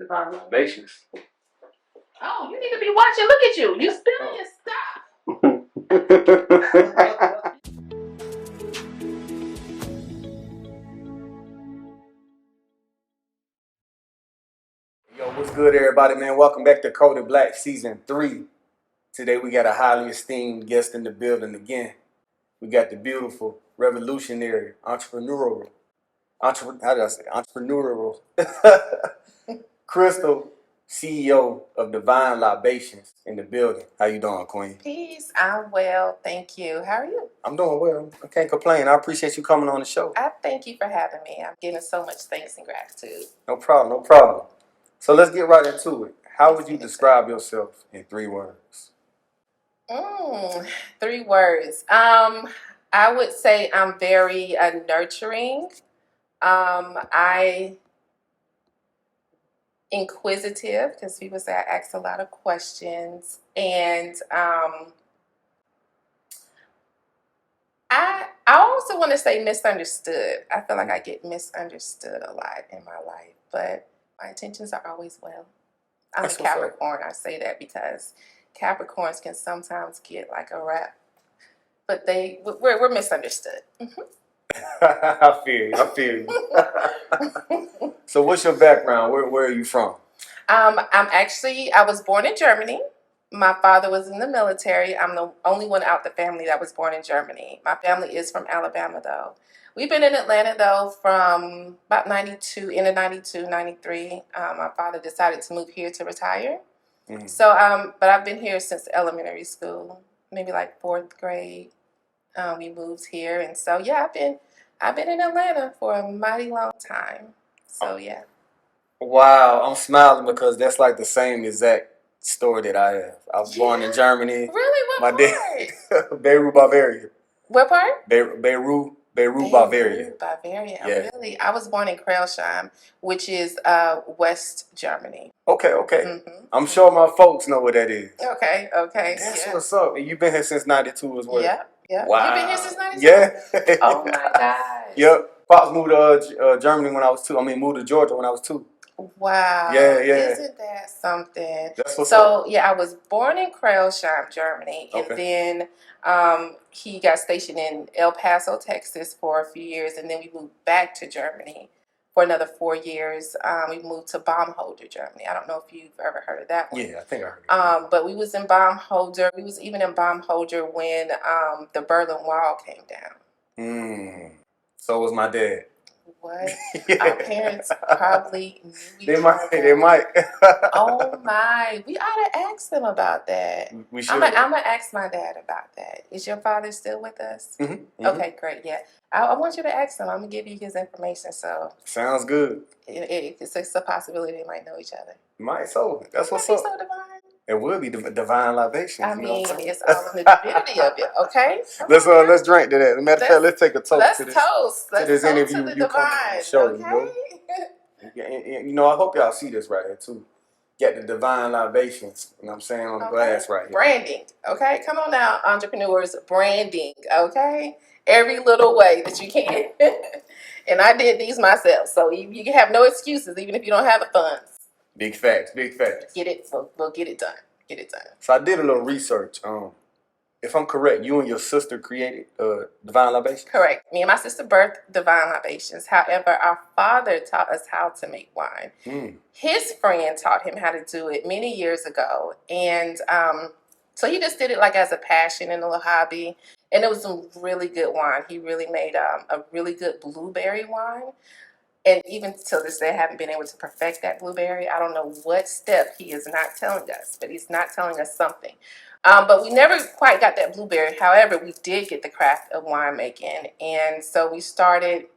Divine Libations. Oh, you need to be watching. Look at you. You spilling your stuff. Yo, what's good, everybody, man? Welcome back to Coded Black Season 3. Today we got a highly esteemed guest in the building again. We got the beautiful, revolutionary, entrepreneurial, Crystal, CEO of Divine Libations in the building. How you doing, Queen? Peace. I'm well, thank you. How are you? I'm doing well. I can't complain. I appreciate you coming on the show. I thank you for having me. I'm getting so much thanks and gratitude. No problem, no problem. So let's get right into it. How would you describe yourself in 3 words? 3 words. I would say I'm very nurturing. I inquisitive, because people say I ask a lot of questions, and I also want to say misunderstood. I feel like I get misunderstood a lot in my life, but my intentions are always well. I'm a Capricorn. I say that because Capricorns can sometimes get like a rap, but we're misunderstood. I feel you. So what's your background? Where are you from? I was born in Germany. My father was in the military. I'm the only one out the family that was born in Germany. My family is from Alabama, though. We've been in Atlanta, though, from about 92, end of 92, 93. My father decided to move here to retire. Mm-hmm. So, but I've been here since elementary school, maybe like 4th grade. We moved here. And so, yeah, I've been in Atlanta for a mighty long time. So, yeah. Wow, I'm smiling because that's like the same exact story that I have. I was born in Germany. Really? What part? Beirut, Bavaria. What part? Beirut, Bavaria. Bavaria. Yeah. Really? I was born in Kreilsheim, which is West Germany. Okay. Mm-hmm. I'm sure my folks know what that is. Okay. That's what's up. And you've been here since 92 as well. Yeah. Wow. You've been here since 92? Yeah. Oh my gosh. Yep. Pops moved to Germany when I was 2. Moved to Georgia when I was 2. Wow. Yeah. Isn't that something? That's what's up. Yeah, I was born in Kreilsheim, Germany, and then he got stationed in El Paso, Texas for a few years, and then we moved back to Germany for another 4 years. We moved to Baumholder, Germany. I don't know if you've ever heard of that one. Yeah, I think I heard. But we was in Baumholder. We was even in Baumholder when the Berlin Wall came down. So was my dad. What? Yeah. Our parents probably knew each other. They might. Oh my! We ought to ask them about that. We should. I'm gonna ask my dad about that. Is your father still with us? Mm-hmm. Okay, great. Yeah, I want you to ask him. I'm gonna give you his information. So sounds good. It's a possibility they might know each other. Might so. That's what's up. So divine. It would be divine libations. I mean, it's all in the divinity of it. Okay. Let's drink to that. Matter of fact, let's take a toast to this. To this interview. You come on the show. Okay. You know, I hope y'all see this right here too. Get the divine libations. You know what I'm saying, on the glass right here. Branding. Okay, come on now, entrepreneurs. Branding. Okay, every little way that you can. And I did these myself, so you can have no excuses, even if you don't have the funds. Big facts. Get it. We'll get it done. So I did a little research. If I'm correct, you and your sister created Divine Libations? Correct. Me and my sister birthed Divine Libations. However, our father taught us how to make wine. His friend taught him how to do it many years ago. And so he just did it like as a passion and a little hobby. And it was some really good wine. He really made a really good blueberry wine. And even till this day, I haven't been able to perfect that blueberry. I don't know what step he is not telling us, but he's not telling us something. But we never quite got that blueberry. However, we did get the craft of winemaking. And so we started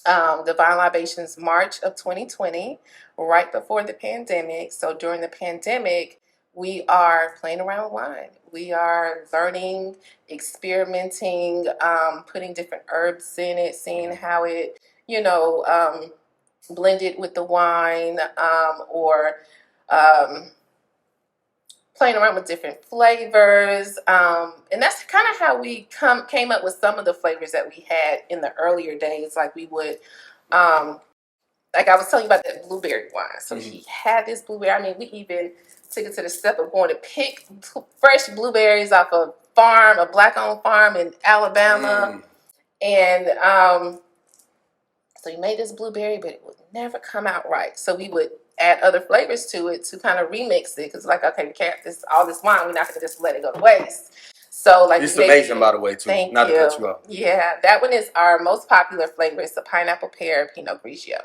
Divine Libations March of 2020, right before the pandemic. So during the pandemic, we are playing around with wine. We are learning, experimenting, putting different herbs in it, seeing how it, blended with the wine, or playing around with different flavors. And that's kind of how we came up with some of the flavors that we had in the earlier days. Like we would like I was telling you about that blueberry wine. So Mhm. he had this blueberry. I mean, we even took it to the step of going to pick fresh blueberries off a black-owned farm in Alabama. And so he made this blueberry, but it would never come out right. So we would add other flavors to it to kind of remix it. Because like, okay, we can't, all this wine, we're not going to just let it go to waste. So like, It's amazing, by the way, too. Thank Not you. to cut you off. Yeah, that one is our most popular flavor. It's the pineapple pear Pinot Grigio.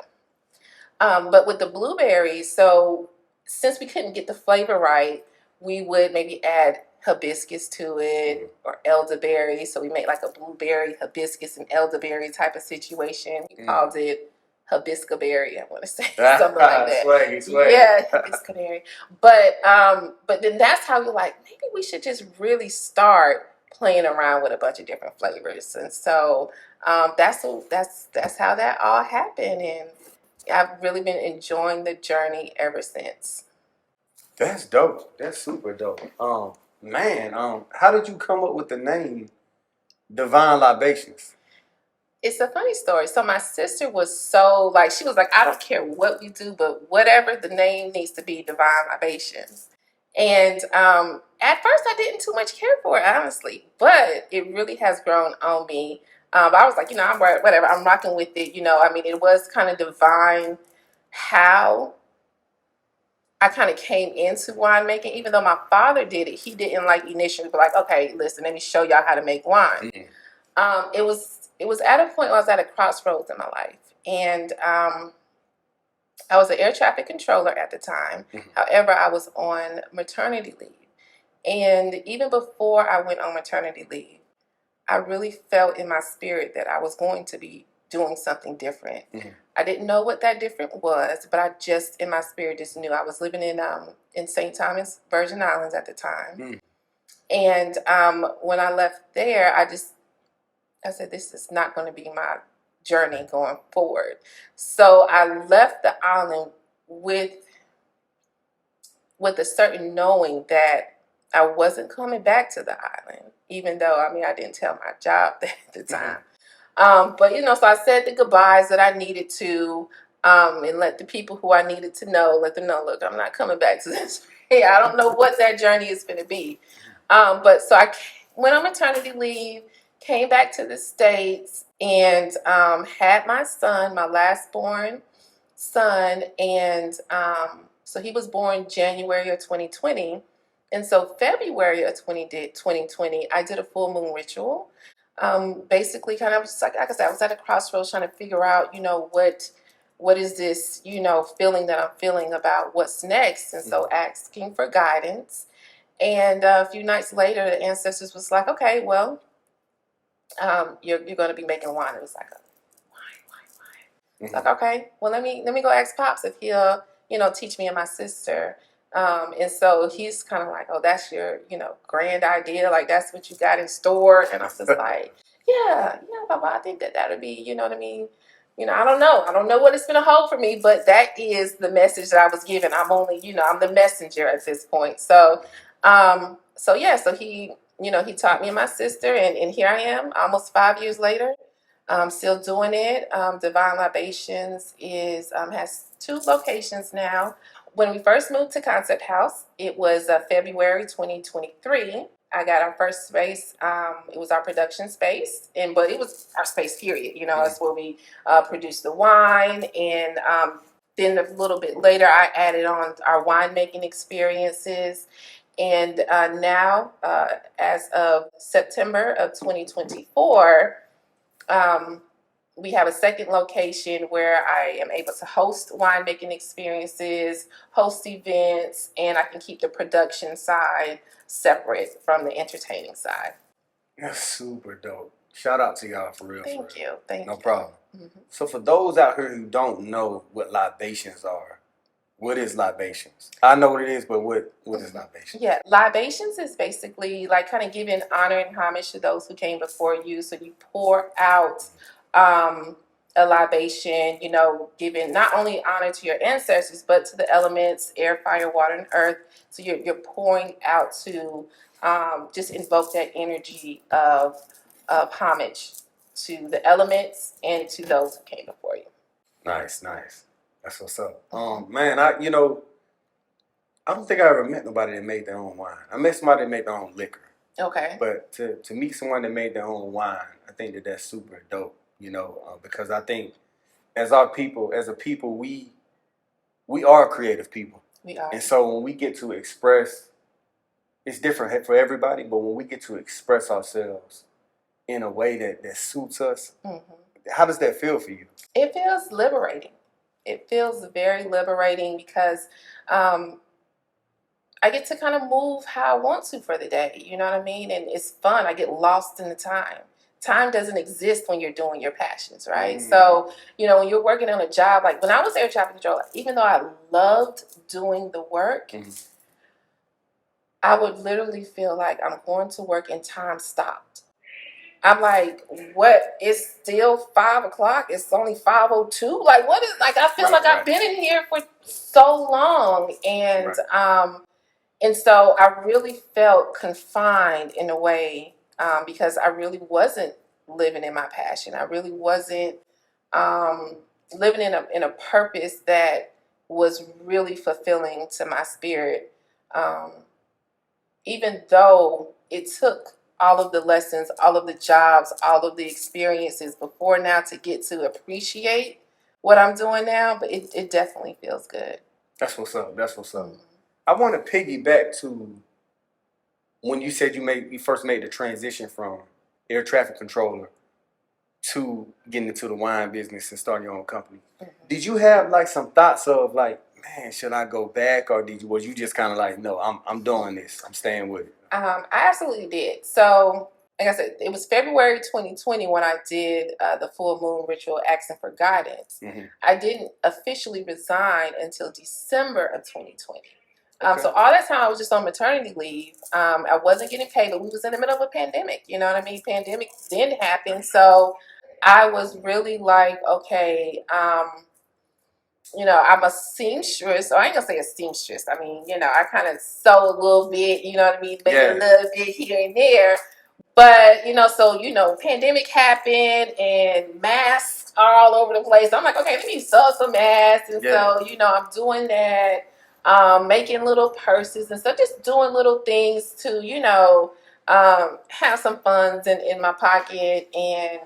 But with the blueberries, so since we couldn't get the flavor right, we would maybe add hibiscus to it or elderberry. So we made like a blueberry, hibiscus, and elderberry type of situation. We called it hibiscaberry, I want to say something like that. Swaggy. Yeah, hibiscaberry. But then that's how we're like, maybe we should just really start playing around with a bunch of different flavors. And so that's how that all happened. And I've really been enjoying the journey ever since. That's dope. That's super dope. Man, how did you come up with the name Divine Libations? It's a funny story. So my sister was so like, she was like, I don't care what we do, but whatever, the name needs to be Divine Libations. And at first I didn't too much care for it, honestly, but it really has grown on me. But I was like, I'm whatever, I'm rocking with it. I mean, it was kind of divine how I kind of came into winemaking. Even though my father did it, he didn't like initially be like, okay, listen, let me show y'all how to make wine. It was at a point where I was at a crossroads in my life. And I was an air traffic controller at the time. However, I was on maternity leave. And even before I went on maternity leave, I really felt in my spirit that I was going to be doing something different. I didn't know what that different was, but I just, in my spirit, just knew. I was living in St. Thomas, Virgin Islands at the time. And when I left there, I said, this is not going to be my journey going forward. So I left the island with a certain knowing that I wasn't coming back to the island, even though, I didn't tell my job at the time. But, so I said the goodbyes that I needed to, and let the people who I needed to know, let them know, look, I'm not coming back to this. I don't know what that journey is going to be. But so I went on maternity leave, came back to the States, and had my son, my last born son. And so he was born January of 2020. And so February of 2020, I did a full moon ritual. Basically kind of just like I said, I was at a crossroads trying to figure out, what is this, feeling that I'm feeling about what's next. And so asking for guidance. And a few nights later, the ancestors was like, okay, well, you're going to be making wine. It was like, wine. Like, okay, well, let me go ask Pops if he'll, teach me and my sister. And so he's kind of like, oh, that's your, grand idea. Like, that's what you got in store. And I was just like, yeah, Papa, I think that would be, you know what I mean? I don't know. I don't know what it's going to hold for me, but that is the message that I was given. I'm only, I'm the messenger at this point. So, so he, he taught me and my sister, and here I am almost 5 years later. Still doing it. Divine Libations has 2 locations now. When we first moved to Concept House, it was February 2023. I got our first space. It was our production space, but it was our space period. It's where we produced the wine, and then a little bit later, I added on our winemaking experiences. And now, as of September of 2024, we have a second location where I am able to host winemaking experiences, host events, and I can keep the production side separate from the entertaining side. That's super dope. Shout out to y'all for real. Thank you. No problem. So for those out here who don't know what libations are, what is libations? I know what it is, but what is libations? Yeah, libations is basically like kind of giving honor and homage to those who came before you. So you pour out a libation, giving not only honor to your ancestors, but to the elements, air, fire, water, and earth. So you're pouring out to just invoke that energy of homage to the elements and to those who came before you. Nice. That's what's up. Man, I don't think I ever met nobody that made their own wine. I met somebody that made their own liquor. Okay. But to meet someone that made their own wine, I think that's super dope. Because I think as a people, we are creative people. We are. And so when we get to express, it's different for everybody, but when we get to express ourselves in a way that suits us, how does that feel for you? It feels liberating. It feels very liberating because I get to kind of move how I want to for the day. You know what I mean? And it's fun. I get lost in the time. Time doesn't exist when you're doing your passions, right? So, when you're working on a job, like when I was air traffic controller, even though I loved doing the work, I would literally feel like I'm going to work and time stopped. I'm like, what? It's still 5 o'clock. It's only 5:02. Like, what is, like, I feel like I've been in here for so long. And so I really felt confined in a way because I really wasn't living in my passion. I really wasn't living in a purpose that was really fulfilling to my spirit. Even though it took all of the lessons, all of the jobs, all of the experiences before now to get to appreciate what I'm doing now, but it definitely feels good. That's what's up. That's what's up. I want to piggyback to when you said you first made the transition from air traffic controller to getting into the wine business and starting your own company. Did you have like some thoughts of like, man, should I go back, or was you just kind of like, no, I'm doing this, I'm staying with it? I absolutely did. So, like I said, it was February 2020 when I did the full moon ritual asking for guidance. I didn't officially resign until December of 2020. So all that time I was just on maternity leave. I wasn't getting paid, but we was in the middle of a pandemic. You know what I mean? Pandemic didn't happen. So I was really like, okay, I'm a seamstress. So I ain't gonna say a seamstress. I mean, I kind of sew a little bit, you know what I mean? Make a little bit here and there. But, pandemic happened and masks are all over the place. I'm like, okay, let me sew some masks. And so, I'm doing that, making little purses and stuff, just doing little things to, have some funds in my pocket. And,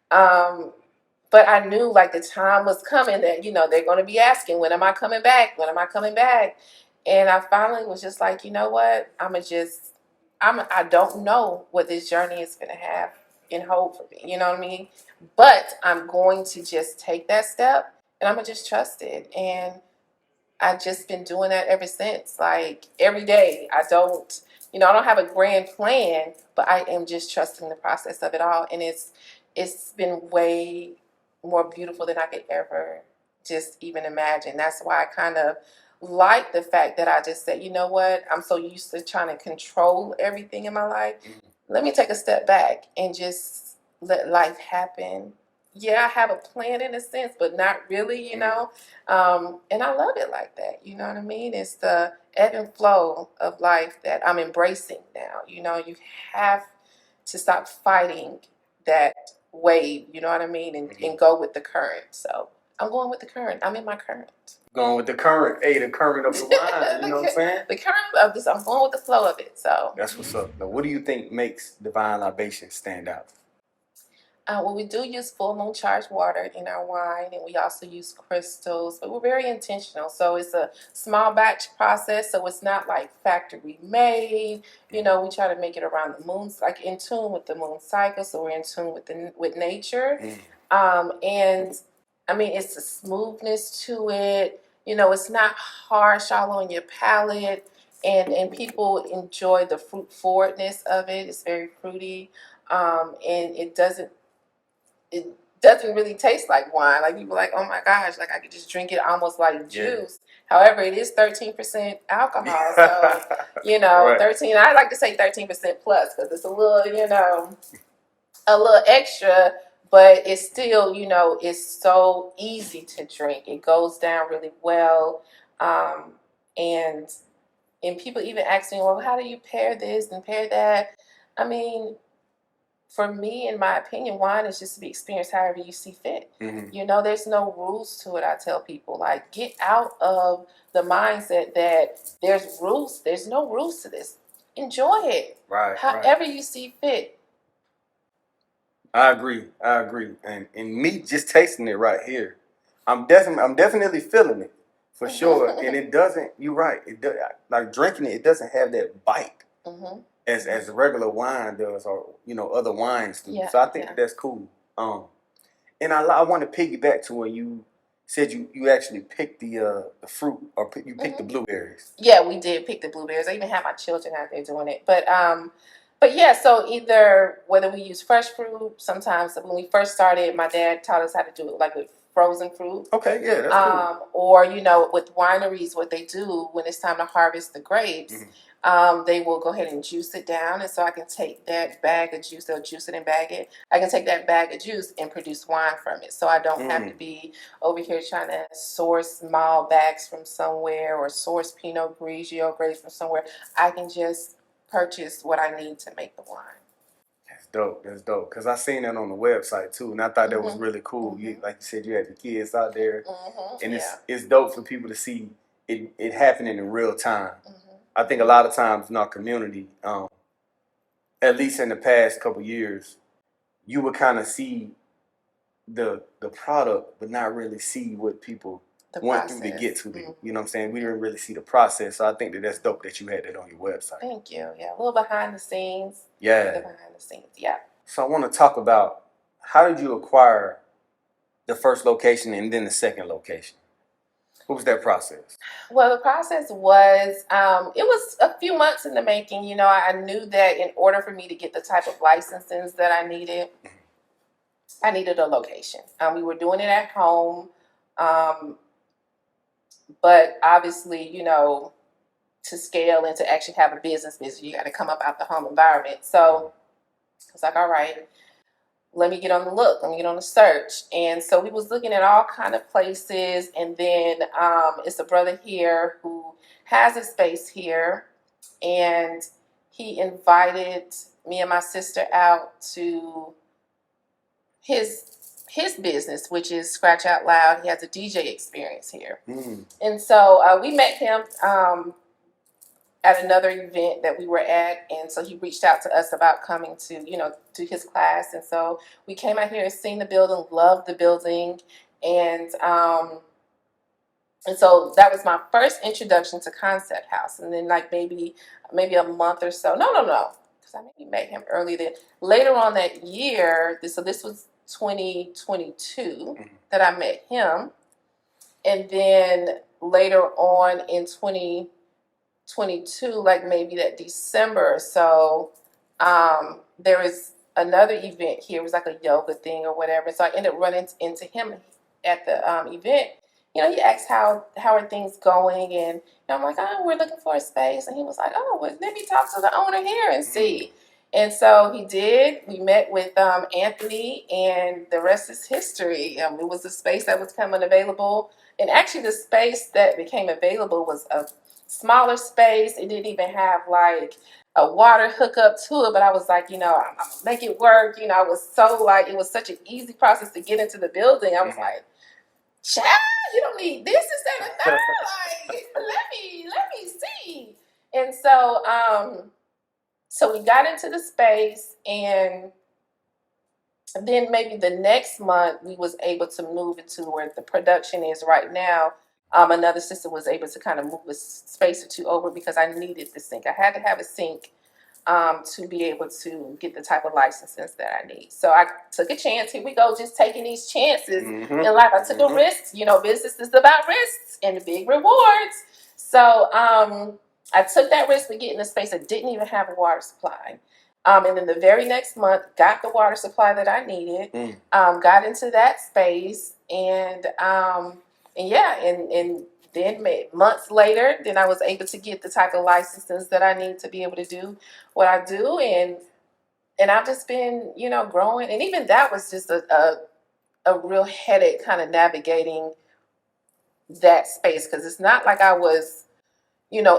but I knew like the time was coming that, they're going to be asking, when am I coming back? When am I coming back? And I finally was just like, you know what? I don't know what this journey is going to have in hold for me. You know what I mean? But I'm going to just take that step and I'm going to just trust it. And I've just been doing that ever since. Like every day, I don't have a grand plan, but I am just trusting the process of it all. And it's been way more beautiful than I could ever just even imagine. That's why I kind of like the fact that I just said, you know what, I'm so used to trying to control everything in my life. Let me take a step back and just let life happen. Yeah, I have a plan in a sense, but not really, And I love it like that. You know what I mean? It's the ebb and flow of life that I'm embracing now. You have to stop fighting that wave, you know what I mean? And go with the current. So I'm going with the current. I'm in my current. Going with the current, the current of the wine, you know what I'm saying? The current of this, I'm going with the flow of it, so. That's what's up. Now, what do you think makes Divine Libation stand out? Well, we do use full moon charged water in our wine, and we also use crystals, but we're very intentional. So it's a small batch process, so it's not like factory made. We try to make it around the moon, like in tune with the moon cycle, so we're in tune with nature. And I mean, it's a smoothness to it. It's not harsh all on your palate, and people enjoy the fruit forwardness of it. It's very fruity, and it doesn't really taste like wine. Like people are like, oh my gosh, like I could just drink it almost like juice. However, it is 13% alcohol. So, right. 13, I like to say 13% plus because it's a little, a little extra, but it's still, it's so easy to drink. It goes down really well. And people even ask me, well, how do you pair this and pair that? I mean, for me, in my opinion, wine is just to be experienced however you see fit. Mm-hmm. You know, there's no rules to it. I tell people, like, get out of the mindset that there's rules. There's no rules to this. Enjoy it Right. however you see fit. I agree. And me just tasting it right here, I'm definitely feeling it for sure. And it doesn't. You're right. It does, like drinking it. It doesn't have that bite as regular wine does, or other wines do. Yeah, so I think that's cool. And I want to piggyback to when you said you actually picked the fruit, or you picked the blueberries. Yeah, we did pick the blueberries. I even had my children out there doing it. But yeah, so either whether we use fresh fruit, sometimes when we first started, my dad taught us how to do it like with frozen fruit. Okay, yeah, that's cool. Or with wineries, what they do when it's time to harvest the grapes, they will go ahead and juice it down, and so I can take that bag of juice. They'll juice it and bag it. I can take that bag of juice and produce wine from it, so I don't have to be over here trying to source small bags from somewhere or source Pinot Grigio grapes from somewhere. I can just purchase what I need to make the wine. That's dope. Because I seen that on the website too, and I thought that was really cool. You, like you said, you had the kids out there, and it's dope for people to see it happening in real time. I think a lot of times in our community, at least in the past couple years, you would kind of see the product, but not really see what people want through to get to it. You know what I'm saying? We didn't really see the process. So I think that's dope that you had that on your website. Thank you. Yeah, a little behind the scenes. Yeah. Behind the scenes. Yeah. So I want to talk about, how did you acquire the first location and then the second location? What was that process? Well, the process was, it was a few months in the making. You know, I knew that in order for me to get the type of licenses that I needed a location. We were doing it at home. But obviously, to scale and to actually have a business, you got to come up out the home environment. So I was like, all right, let me get on the look. Let me get on the search. And so we was looking at all kind of places. And then it's a brother here who has a space here. And he invited me and my sister out to his business, which is Scratch Out Loud. He has a DJ experience here. And so we met him at another event that we were at, and so he reached out to us about coming to to his class. And so we came out here and seen the building, loved the building, and so that was my first introduction to Concept House. And then like maybe a month or so, no, because I maybe met him early then. Later on that year, so this was 2022 that I met him, and then later on in 2022, like maybe that December or so, there was another event here. It was like a yoga thing or whatever. So I ended up running into him at the event. He asked how are things going, and I'm like, oh, we're looking for a space, and he was like, oh, well, let me talk to the owner here and see. And so he did. We met with Anthony, and the rest is history. It was a space that was coming available, and actually the space that became available was a smaller space. It didn't even have like a water hookup to it, but I was like, I'm gonna make it work. I was so like, it was such an easy process to get into the building. I was like, child, you don't need this and that. Like, let me see. And so we got into the space, and then maybe the next month we was able to move it to where the production is right now. Another sister was able to kind of move a space or two over because I needed the sink. I had to have a sink to be able to get the type of licenses that I need. So I took a chance. Here we go, just taking these chances in life. I took a risk. Business is about risks and big rewards. So I took that risk with getting a space that didn't even have a water supply. And then the very next month, got the water supply that I needed, got into that space, and then months later, then I was able to get the type of licenses that I need to be able to do what I do, and I've just been, growing, and even that was just a real headache, kind of navigating that space, because it's not like I was,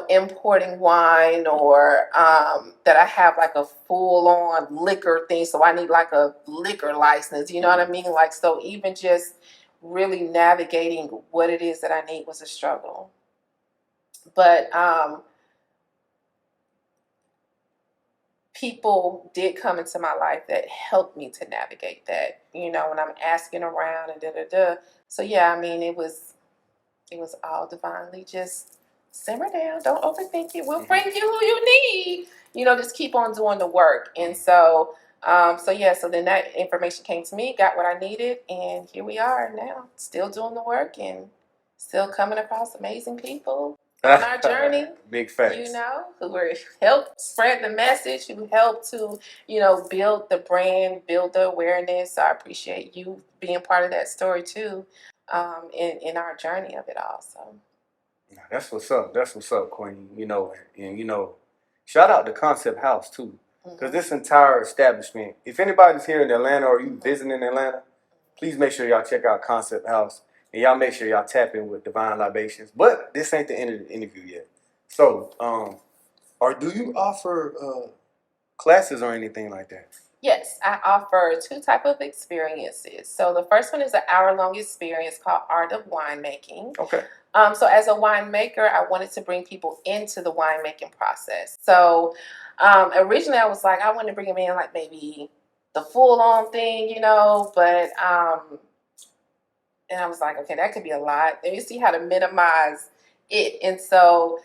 importing wine, or that I have like a full on liquor thing. So I need like a liquor license, you know what I mean? Like, so even just really navigating what it is that I need was a struggle. But people did come into my life that helped me to navigate that, when I'm asking around and da-da-da. So yeah, I mean, it was all divinely just simmer down, don't overthink it. We'll bring you who you need. Just keep on doing the work. And so so then that information came to me, got what I needed, and here we are now, still doing the work and still coming across amazing people on our journey. Big facts. Who are help spread the message, who help to, build the brand, build the awareness. So I appreciate you being part of that story too, in our journey of it all. So that's what's up. That's what's up, Queen. And shout out to Concept House too, because this entire establishment. If anybody's here in Atlanta or you visiting Atlanta, please make sure y'all check out Concept House. And y'all make sure y'all tap in with Divine Libations. But this ain't the end of the interview yet. So, or do you offer classes or anything like that? Yes, I offer 2 type of experiences. So the first one is an hour-long experience called Art of Winemaking. Okay. So as a winemaker, I wanted to bring people into the winemaking process. So originally I was like, I wanted to bring them in like maybe the full-on thing, but and I was like, okay, that could be a lot. Let me see how to minimize it. And so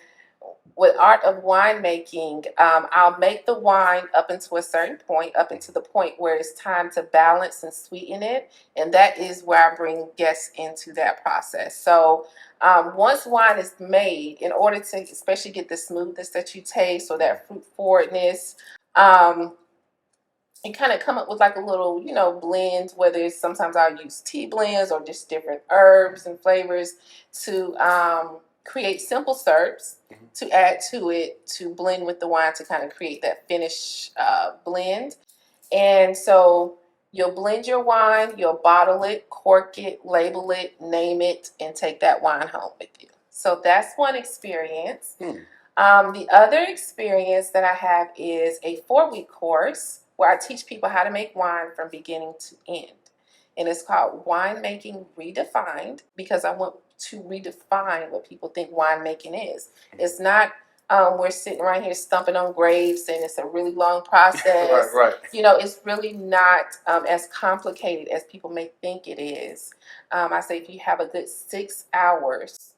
with Art of Winemaking, I'll make the wine up into a certain point, up into the point where it's time to balance and sweeten it. And that is where I bring guests into that process. So once wine is made, in order to especially get the smoothness that you taste or that fruit forwardness, you kind of come up with like a little, blend, whether it's sometimes I'll use tea blends or just different herbs and flavors to create simple syrups to add to it, to blend with the wine to kind of create that finish blend. And so you'll blend your wine, you'll bottle it, cork it, label it, name it, and take that wine home with you. So that's one experience. The other experience that I have is a 4-week course where I teach people how to make wine from beginning to end. And it's called Winemaking Redefined, because I want to redefine what people think winemaking is. It's not we're sitting right here stumping on grapes and it's a really long process. Right. It's really not as complicated as people may think it is. I say if you have a good 6 hours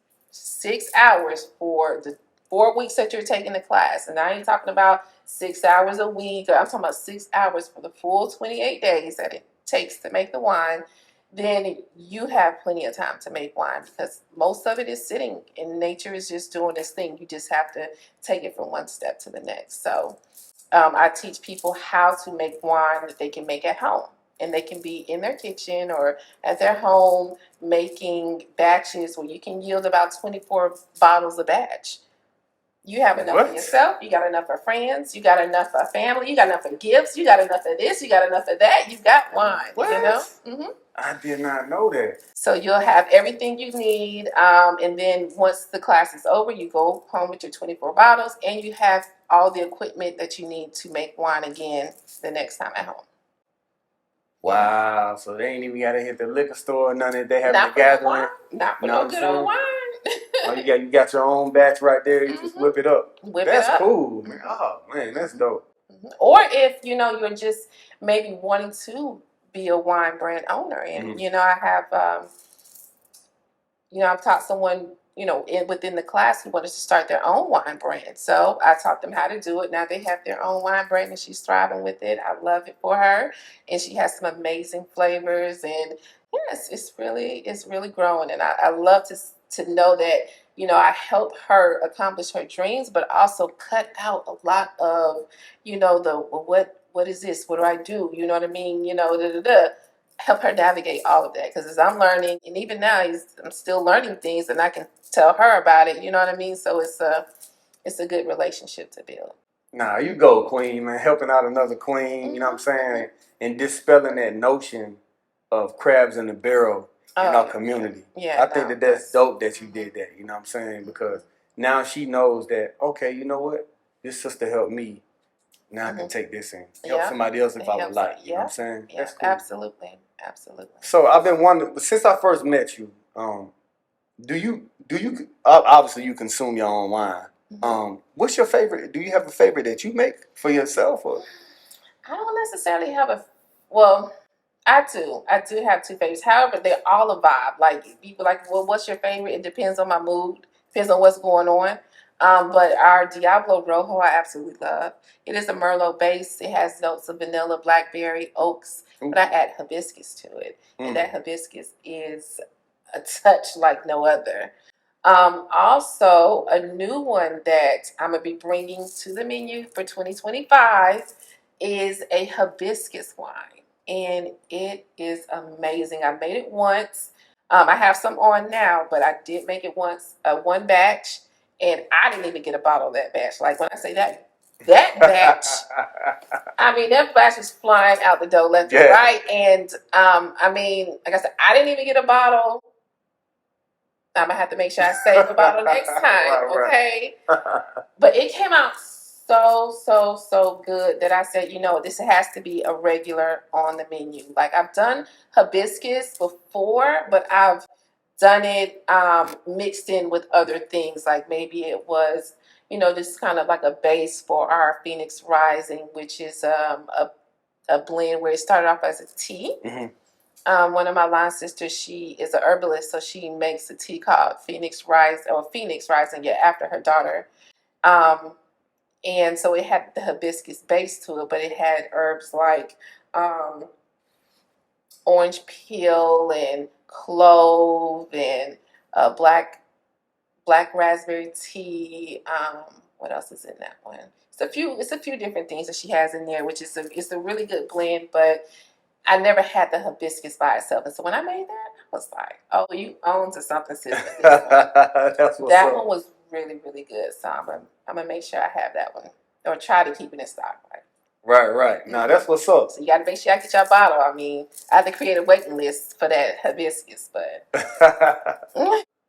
for the 4 weeks that you're taking the class, and I ain't talking about 6 hours a week, I'm talking about 6 hours for the full 28 days that it takes to make the wine, then you have plenty of time to make wine, because most of it is sitting and nature is just doing this thing. You just have to take it from one step to the next. So I teach people how to make wine that they can make at home. And they can be in their kitchen or at their home making batches where you can yield about 24 bottles a batch. You have enough for yourself. You got enough for friends. You got enough for family. You got enough for gifts. You got enough of this. You got enough of that. You got wine. I did not know that. So you'll have everything you need. And then once the class is over, you go home with your 24 bottles, and you have all the equipment that you need to make wine again the next time at home. Wow. So they ain't even got to hit the liquor store or none of that. They have a gathering. Not for no good old wine. Oh, you got your own batch right there. You just whip it up. That's cool, man. Oh man, that's dope. Or if you're just maybe wanting to be a wine brand owner, and I have I've taught someone within the class who wanted to start their own wine brand. So I taught them how to do it. Now they have their own wine brand and she's thriving with it. I love it for her, and she has some amazing flavors, and yes, it's really growing, and I love to know that I help her accomplish her dreams, but also cut out a lot of what is this? What do I do? You know what I mean? Help her navigate all of that, because as I'm learning, and even now I'm still learning things, and I can tell her about it. You know what I mean? So it's a good relationship to build. Nah, you go, Queen, man. Helping out another queen. You know what I'm saying? And dispelling that notion of crabs in the barrel in our community. Yeah, I think that's dope that you did that. You know what I'm saying? Because now she knows that, okay, you know what? This sister helped me. Now I can take this and help Yeah. somebody else if It I would helps. like. You know what I'm Yeah. saying? Yeah, That's cool. absolutely. Absolutely. So I've been wondering, since I first met you, do you obviously you consume your own wine. What's your favorite? Do you have a favorite that you make for yourself, or? I don't necessarily have well, I do. I do have two favorites. However, they're all a vibe. Like people like, well, what's your favorite? It depends on my mood. Depends on what's going on. But our Diablo Rojo, I absolutely love. It is a Merlot base. It has notes of vanilla, blackberry, oaks, but I add hibiscus to it, and that hibiscus is a touch like no other. Also, a new one that I'm gonna be bringing to the menu for 2025 is a hibiscus wine, and it is amazing. I made it once. I have some on now, but I did make it once, one batch, and I didn't even get a bottle of that batch. Like when I say that batch, I mean that batch was flying out the door left and right. And I mean, like I said, I didn't even get a bottle. I'm gonna have to make sure I save a bottle next time, okay? But it came out so good that I said, you know, this has to be a regular on the menu. Like I've done hibiscus before, but I've done it mixed in with other things. Like maybe it was, you know, just kind of like a base for our Phoenix Rising, which is a blend where it started off as a tea. One of my line sisters, she is a herbalist, so she makes a tea called Phoenix Rising, yeah, after her daughter. And so it had the hibiscus base to it, but it had herbs like orange peel and clove and black raspberry tea. What else is in that one? It's a few different things that she has in there, which is it's a really good blend, but I never had the hibiscus by itself. And so when I made that, I was like, oh, you own to something, sister. That one was really, really good. So I'm going to make sure I have that one, or try to keep it in stock. Right. Now that's what's up. So you got to make sure I get your bottle. I mean, I have to create a waiting list for that hibiscus, but.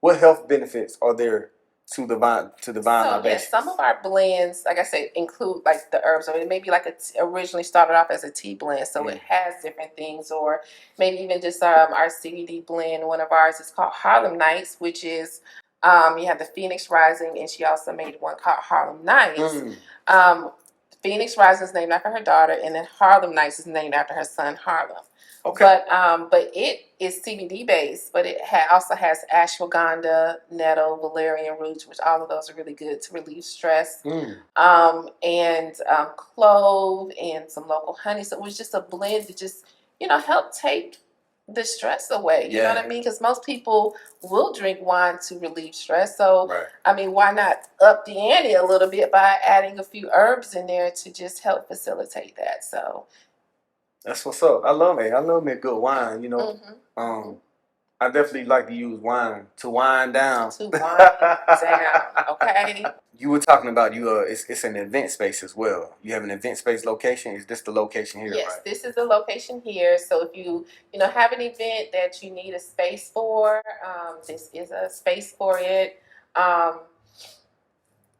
What health benefits are there to the vine libations? Some of our blends, like I said, include like the herbs. Or it may be like originally started off as a tea blend, so it has different things. Or maybe even just our CBD blend. One of ours is called Harlem Nights, which is you have the Phoenix Rising, and she also made one called Harlem Nights. Phoenix Rising is named after her daughter, and then Harlem Nights is named after her son Harlem. Okay. But it is CBD based, but it also has ashwagandha, nettle, valerian root, which all of those are really good to relieve stress. And clove and some local honey. So it was just a blend to just, you know, help take the stress away. You know what I mean? Because most people will drink wine to relieve stress. So, I mean, why not up the ante a little bit by adding a few herbs in there to just help facilitate that? So that's what's up. I love it. I love me a good wine, you know. I definitely like to use wine to wind down. Okay. You were talking about it's an event space as well. You have an event space location. Is this the location here? Yes, this is the location here. So if you have an event that you need a space for, this is a space for it.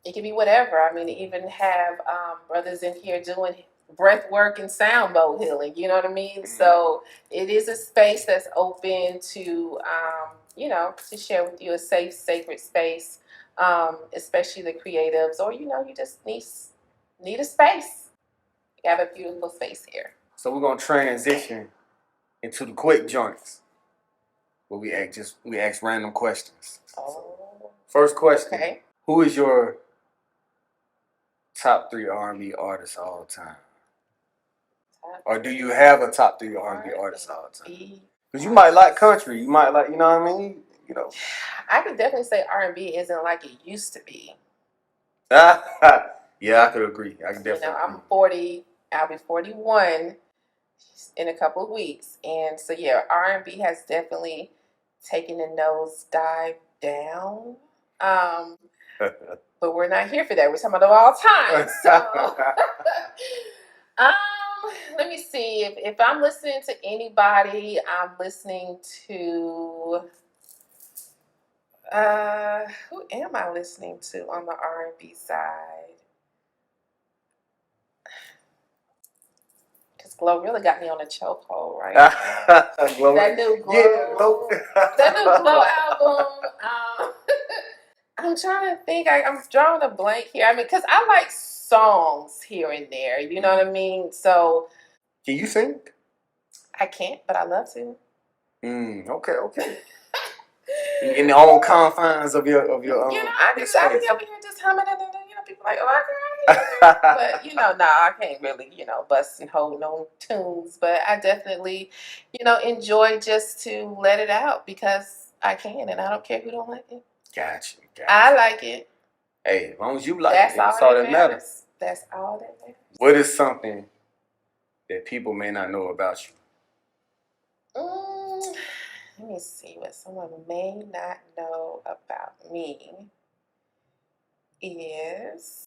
It can be whatever. I mean, even have brothers in here doing breath work and sound bowl healing. You know what I mean? So it is a space that's open to, to share with you a safe, sacred space, especially the creatives, or, you just need a space. You have a beautiful space here. So we're going to transition into the quick joints where we ask random questions. First question. Okay. Who is your top 3 R&B artists of all time? Or do you have a top 3 R&B artists all the time? Because you might like country, you might like, you know what I mean? I could definitely say R&B isn't like it used to be. Yeah, I could agree. I can definitely. I'm 40. I'll be 41 in a couple of weeks, and so yeah, R&B has definitely taken a nosedive down. But we're not here for that. We're talking about all time. So, let me see. If I'm listening to anybody, I'm listening to Who am I listening to on the R&B side? Because Glorilla got me on a chokehold right now. Glow. That new Glow, Yeah, Glow. that new Glow album. I'm trying to think. I'm drawing a blank here. I mean, because I like songs here and there. You know what I mean? So Can you sing? I can't, but I love to. Okay. In the own confines of your I be space. over here just humming and people like, oh, I can hear. But no, I can't really, bust and hold no tunes. But I definitely, enjoy just to let it out because I can, and I don't care who don't like it. Gotcha. I like it. Hey, as long as you like That's it, that's all that matters. That's all that matters. What is something that people may not know about you? Let me see what someone may not know about me is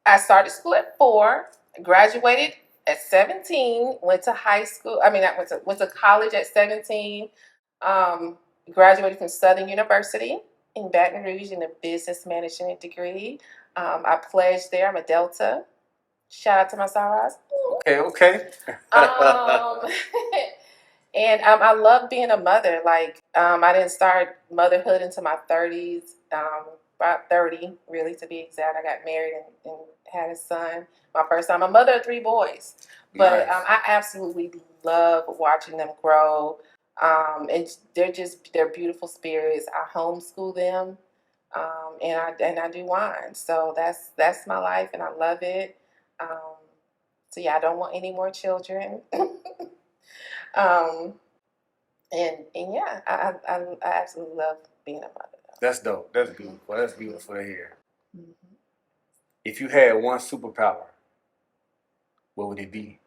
I started school at 4, graduated at 17, went to high school. I went to college at 17. Graduated from Southern University in Baton Rouge in a business management degree. I pledged there. I'm a Delta. Shout out to my Saras. Okay. And I love being a mother. Like, I didn't start motherhood into my 30s, about 30, really, to be exact. I got married and had a son. My first time. I'm a mother of 3 boys. But Nice. I absolutely love watching them grow. And they're beautiful spirits. I homeschool them. And I do wine. So that's my life, and I love it. So yeah, I don't want any more children. And yeah, I absolutely love being a mother. That's dope. That's beautiful. That's beautiful to hear. Mm-hmm. If you had one superpower, what would it be?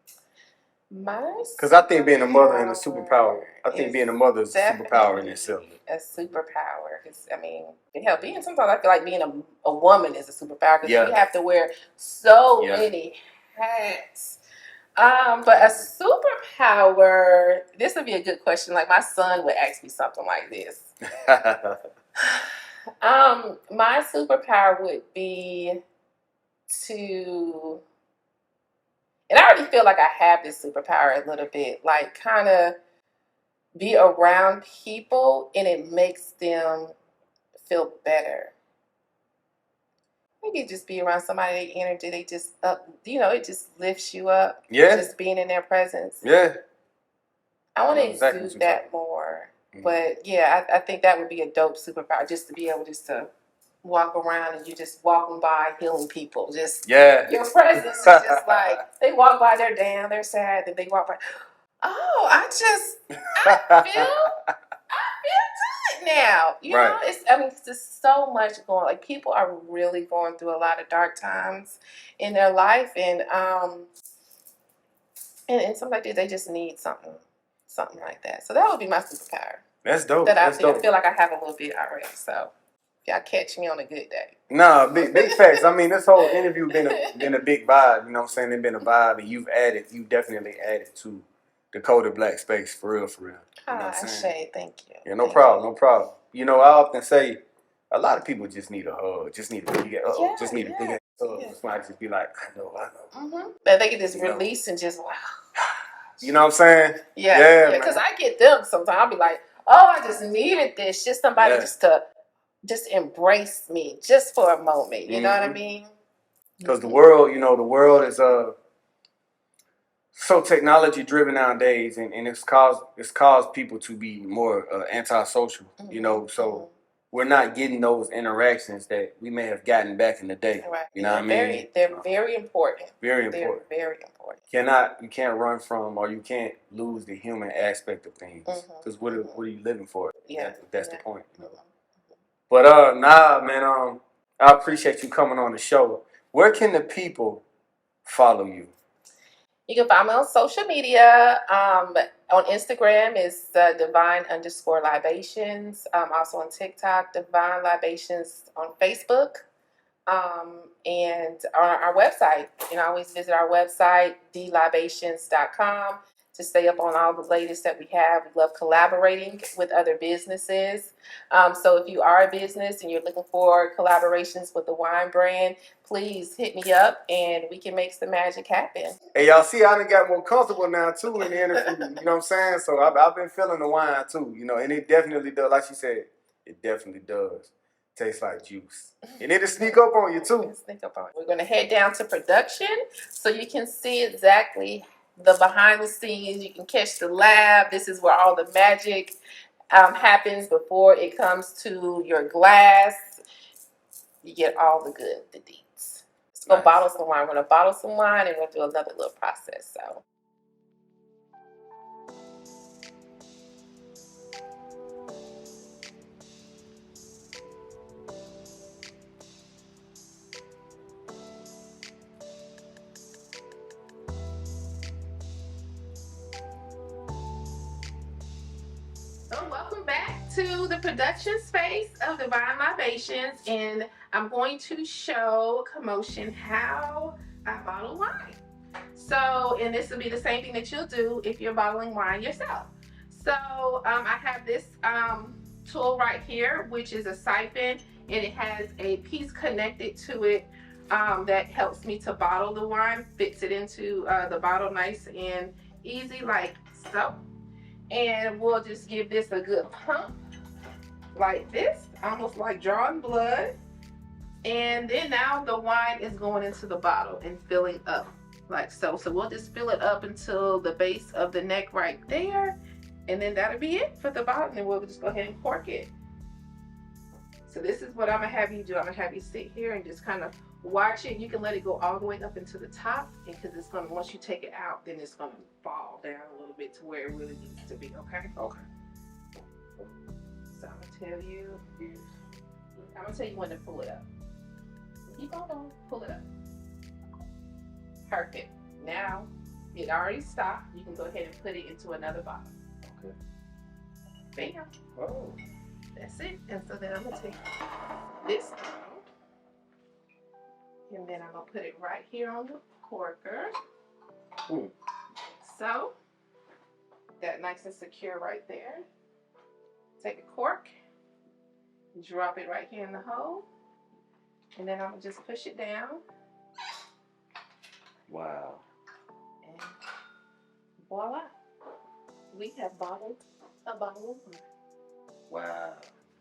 Because I think being a mother and a superpower. I think being a mother is a superpower in itself. A superpower. Because sometimes I feel like being a woman is a superpower because you have to wear so many hats. But a superpower, this would be a good question. Like my son would ask me something like this. My superpower would be to, and I already feel like I have this superpower a little bit, like kind of be around people and it makes them feel better. Maybe just be around somebody, their energy, they just it just lifts you up. Yeah. Just being in their presence. Yeah. I want to exude that more. Mm-hmm. But yeah, I think that would be a dope superpower, just to be able just to walk around and you just walking by healing people. Just your presence is just like they walk by, they're down, they're sad, then they walk by. Oh, I feel good now. You know, it's just so much going. Like people are really going through a lot of dark times in their life, and sometimes they just need something like that. So that would be my superpower. That's dope. I feel like I have a little bit already. So y'all catch me on a good day. Nah, big facts. I mean, this whole interview been a big vibe. You know what I'm saying? It's been a vibe, and you definitely added to the Kodak Black space for real. You know what I'm saying? Thank you. Yeah, no problem. You know, I often say a lot of people just need a hug, just need a big hug, just need a big hug. Somebody just be like, I know. Mm-hmm. That they can just release and just wow. You know what I'm saying? Yeah. Because I get them sometimes. I'll be like, oh, I just needed this. Just somebody just embrace me just for a moment. You know what I mean? Because the world is so technology driven nowadays, and it's caused people to be more antisocial. Mm-hmm. You know, so we're not getting those interactions that we may have gotten back in the day. Right. You know what I mean? They're very important. Very important. They're very important. You can't run from, or you can't lose the human aspect of things. Because what are you living for? Yeah, that's the point. You know? But man, I appreciate you coming on the show. Where can the people follow you? You can find me on social media. On Instagram is divine_libations. Also on TikTok, Divine Libations. On Facebook, And on our website, you can always visit our website, dlibations.com, to stay up on all the latest that we have. We love collaborating with other businesses. So if you are a business and you're looking for collaborations with the wine brand, please hit me up and we can make some magic happen. Hey, y'all see, I done got more comfortable now, too, in the interview. You know what I'm saying? So I've been feeling the wine, too, you know, and it definitely does. Like she said, it definitely does. Tastes like juice. And it'll sneak up on you, too. We're going to head down to production so you can see exactly the behind the scenes. You can catch the lab. This is where all the magic happens before it comes to your glass. You get all the good, the deets. Let's go bottle some wine. We're going to bottle some wine and we'll do another little process. So. So welcome back to the production space of Divine Libations, and I'm going to show Commotion how I bottle wine. So, and this will be the same thing that you'll do if you're bottling wine yourself. So I have this tool right here, which is a siphon, and it has a piece connected to it that helps me to bottle the wine, fits it into the bottle nice and easy like so. And we'll just give this a good pump like this, almost like drawing blood. And then now the wine is going into the bottle and filling up like so. So we'll just fill it up until the base of the neck right there. And then that'll be it for the bottle. And then we'll just go ahead and cork it. So this is what I'm gonna have you do. I'm gonna have you sit here and just kind of watch it. You can let it go all the way up into the top, because it's gonna, once you take it out, then it's gonna fall down a little bit to where it really needs to be. Okay. Okay. So I'm gonna tell you when to pull it up. Keep on, pull it up. Perfect. Now it already stopped. You can go ahead and put it into another bottle. Okay. Bam. Oh. That's it. And so then I'm gonna take this bottle, and then I'm gonna put it right here on the corker. So that nice and secure right there. Take a cork, drop it right here in the hole, and then I'm gonna just push it down. Wow. And voila, we have bottled a bottle of wine. Wow.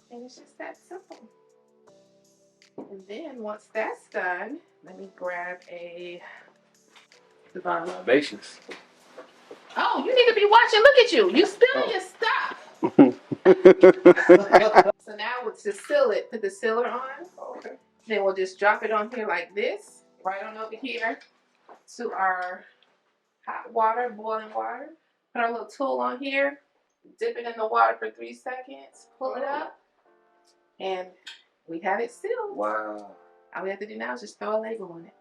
And it's just that simple. And then once that's done, let me grab a Divine Libations. Oh, you need to be watching. Look at you. You spilling your stuff. So now we'll just seal it. Put the sealer on. Okay. Then we'll just drop it on here like this. Right on over here to our hot water, boiling water. Put our little tool on here. Dip it in the water for 3 seconds. Pull it up. And we have it sealed. Wow. All we have to do now is just throw a label on it.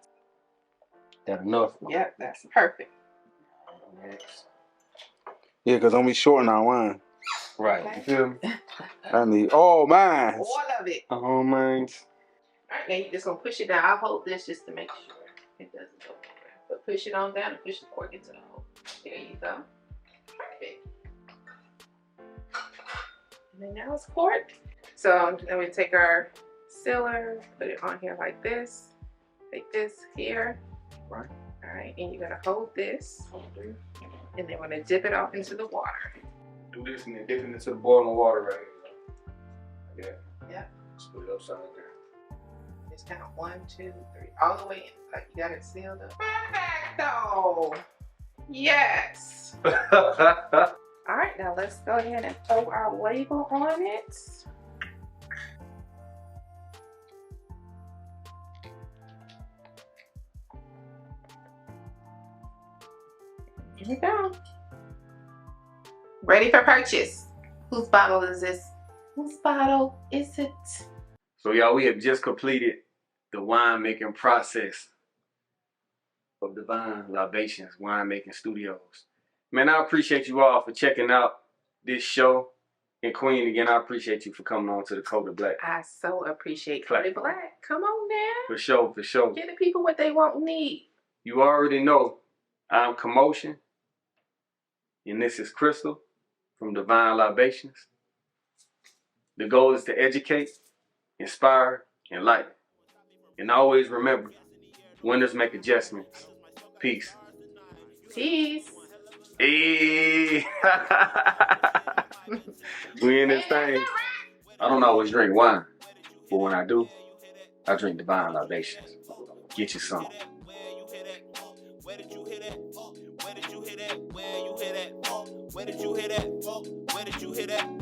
That enough? Yep, that's perfect. Next. Yeah, because I'm be shorting our wine. Right. Okay. You feel me? I need all mine. All of it. All mine. Alright, now you're just going to push it down. I'll hold this just to make sure it doesn't go anywhere. But push it on down and push the cork into the hole. There you go. Perfect. And then now it's corked. So then we take our sealer, put it on here like this. Take this here. Right. Alright, and you're going to hold this. And then we're going to dip it off into the water. Do this and then dip it into the boiling water right here. Yeah. Yep. Just put it upside down. Just count 1, 2, 3, all the way in. Like you got it sealed up. Perfecto! Yes! Alright, now let's go ahead and throw our label on it. Here we go. Ready for purchase. Whose bottle is this? Whose bottle is it? So y'all, we have just completed the winemaking process of Divine Libations Winemaking Studios. Man, I appreciate you all for checking out this show. And Queen, again, I appreciate you for coming on to the Code of Black. I so appreciate Clap. Cody Black. Come on now. For sure, for sure. Give the people what they want and need. You already know I'm Commotion, and this is Crystal from Divine Libations. The goal is to educate, inspire, enlighten. And always remember, winners make adjustments. Peace. Peace. Hey. We in this thing. I don't always drink wine, but when I do, I drink Divine Libations. Get you some. Where did you hear that? Where did you hear that? Where you hear that? Where did you hear that? Where did you hear that?